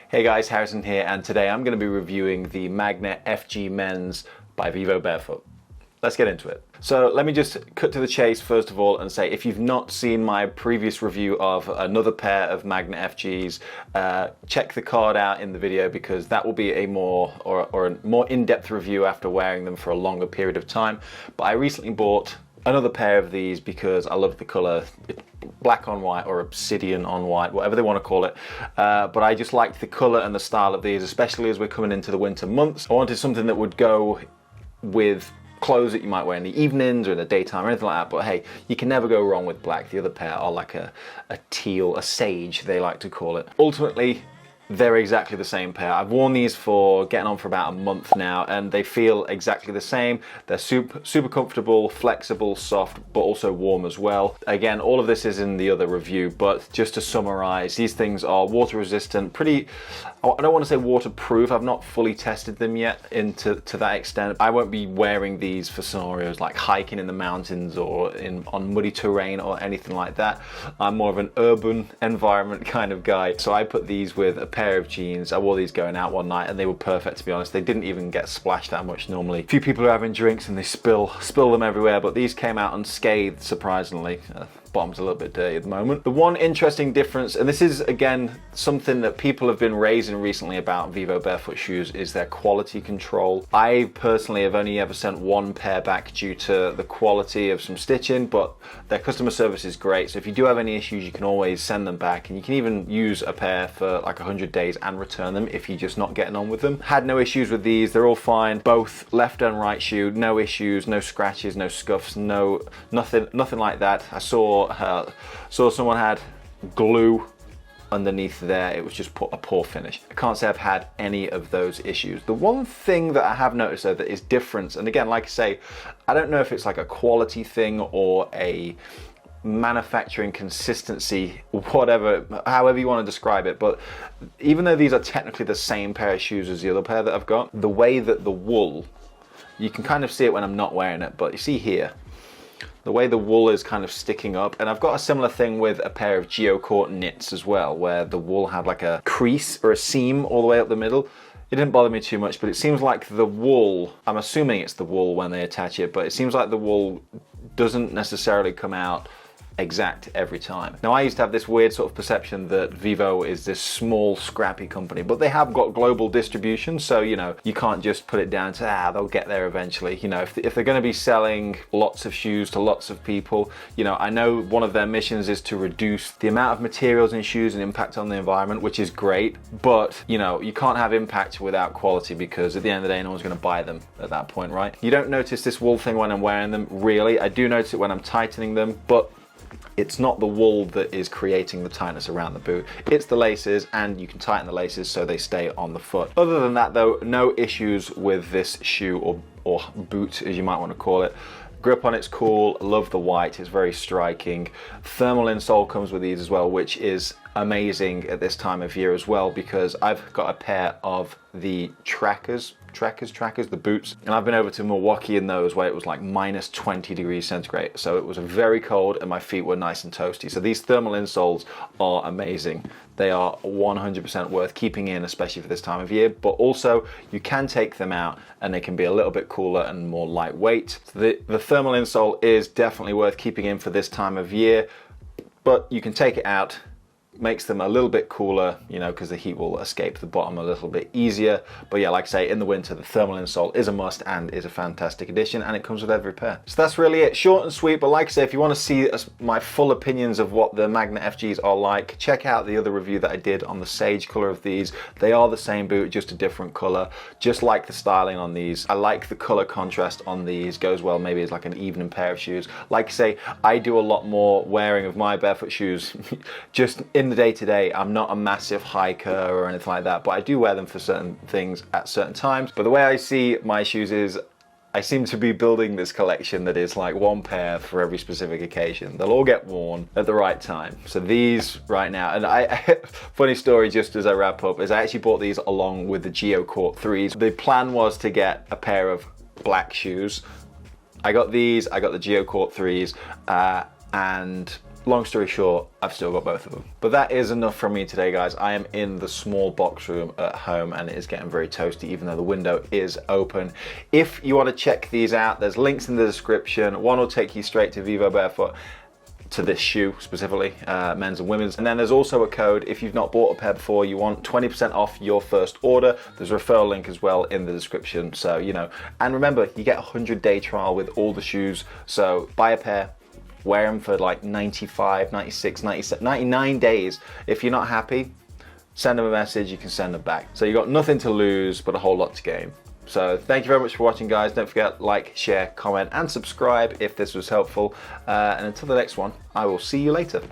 Hey guys, Harrison here, and today I'm going to be reviewing the Magna FG Men's by Vivobarefoot. Let's get into it. So let me just cut to the chase first of all and say, if you've not seen my previous review of another pair of Magna FGs, check the card out in the video because that will be a more in-depth review after wearing them for a longer period of time. But I recently bought another pair of these because I love the color, black on white or obsidian on white, whatever they want to call it. But I just liked the color and the style of these, especially as we're coming into the winter months. I wanted something that would go with clothes that you might wear in the evenings or in the daytime or anything like that. But hey, you can never go wrong with black. The other pair are like a teal, a sage they like to call it. Ultimately, they're exactly the same pair. I've worn these for getting on for about a month now and they feel exactly the same. They're super comfortable, flexible, soft, but also warm as well. Again, all of this is in the other review, but just to summarize, these things are water resistant, I don't want to say waterproof. I've not fully tested them yet to that extent. I won't be wearing these for scenarios like hiking in the mountains or on muddy terrain or anything like that. I'm more of an urban environment kind of guy. So I put these with a pair of jeans. I wore these going out one night and they were perfect, to be honest. They didn't even get splashed that much normally. A few people are having drinks and they spill them everywhere, but these came out unscathed, surprisingly. Bottom's a little bit dirty at the moment. The one interesting difference, and this is again something that people have been raising recently about Vivobarefoot shoes, is their quality control. I personally have only ever sent one pair back due to the quality of some stitching, but their customer service is great. So if you do have any issues, you can always send them back, and you can even use a pair for like 100 days and return them if you're just not getting on with them. Had no issues with these. They're all fine. Both left and right shoe, no issues, no scratches, no scuffs, nothing like that. I saw someone had glue underneath there. It was just a poor finish. I can't say I've had any of those issues. The one thing that I have noticed though that is different, and again, like I say, I don't know if it's like a quality thing or a manufacturing consistency, whatever, however you want to describe it, but even though these are technically the same pair of shoes as the other pair that I've got, the way that the wool, you can kind of see it when I'm not wearing it, but you see here, the way the wool is kind of sticking up. And I've got a similar thing with a pair of Geocord knits as well, where the wool had like a crease or a seam all the way up the middle. It didn't bother me too much, but it seems like the wool, I'm assuming it's the wool when they attach it, but it seems like the wool doesn't necessarily come out exact every time. Now I used to have this weird sort of perception that Vivo is this small scrappy company, but they have got global distribution, so you know, you can't just put it down to they'll get there eventually. You know, if they're going to be selling lots of shoes to lots of people, you know, I know one of their missions is to reduce the amount of materials in shoes and impact on the environment, which is great, but you know, you can't have impact without quality because at the end of the day no one's going to buy them at that point, right? You don't notice this wool thing when I'm wearing them, really. I do notice it when I'm tightening them, but it's not the wool that is creating the tightness around the boot. It's the laces, and you can tighten the laces so they stay on the foot. Other than that though, no issues with this shoe or boot, as you might want to call it. Grip on it's cool, love the white, it's very striking. Thermal insole comes with these as well, which is amazing at this time of year as well, because I've got a pair of the trackers, the boots, and I've been over to Milwaukee in those where it was like minus 20 degrees centigrade, so it was very cold and my feet were nice and toasty. So these thermal insoles are amazing. They are 100% worth keeping in, especially for this time of year, but also you can take them out and they can be a little bit cooler and more lightweight. So the thermal insole is definitely worth keeping in for this time of year, but you can take it out. Makes them a little bit cooler, you know, because the heat will escape the bottom a little bit easier. But yeah, like I say, in the winter, the thermal insole is a must and is a fantastic addition, and it comes with every pair. So that's really it, short and sweet. But like I say, if you want to see my full opinions of what the Magna FGs are like, check out the other review that I did on the sage color of these. They are the same boot, just a different color. Just like the styling on these. I like the color contrast on these. Goes well maybe as like an evening pair of shoes. Like I say, I do a lot more wearing of my barefoot shoes just in the day-to-day. I'm not a massive hiker or anything like that, but I do wear them for certain things at certain times. But the way I see my shoes is I seem to be building this collection that is like one pair for every specific occasion. They'll all get worn at the right time. So these right now, and funny story just as I wrap up, is I actually bought these along with the Geocord 3s. The plan was to get a pair of black shoes. I got these, I got the Geocord 3s, and long story short, I've still got both of them. But that is enough from me today, guys. I am in the small box room at home and it is getting very toasty, even though the window is open. If you want to check these out, there's links in the description. One will take you straight to Vivobarefoot, to this shoe specifically, men's and women's. And then there's also a code if you've not bought a pair before, you want 20% off your first order. There's a referral link as well in the description. So, you know, and remember, you get a 100-day trial with all the shoes. So buy a pair, wear them for like 95, 96, 97, 99 days. If you're not happy, send them a message, you can send them back. So you got nothing to lose, but a whole lot to gain. So thank you very much for watching, guys. Don't forget, like, share, comment, and subscribe if this was helpful. And until the next one, I will see you later.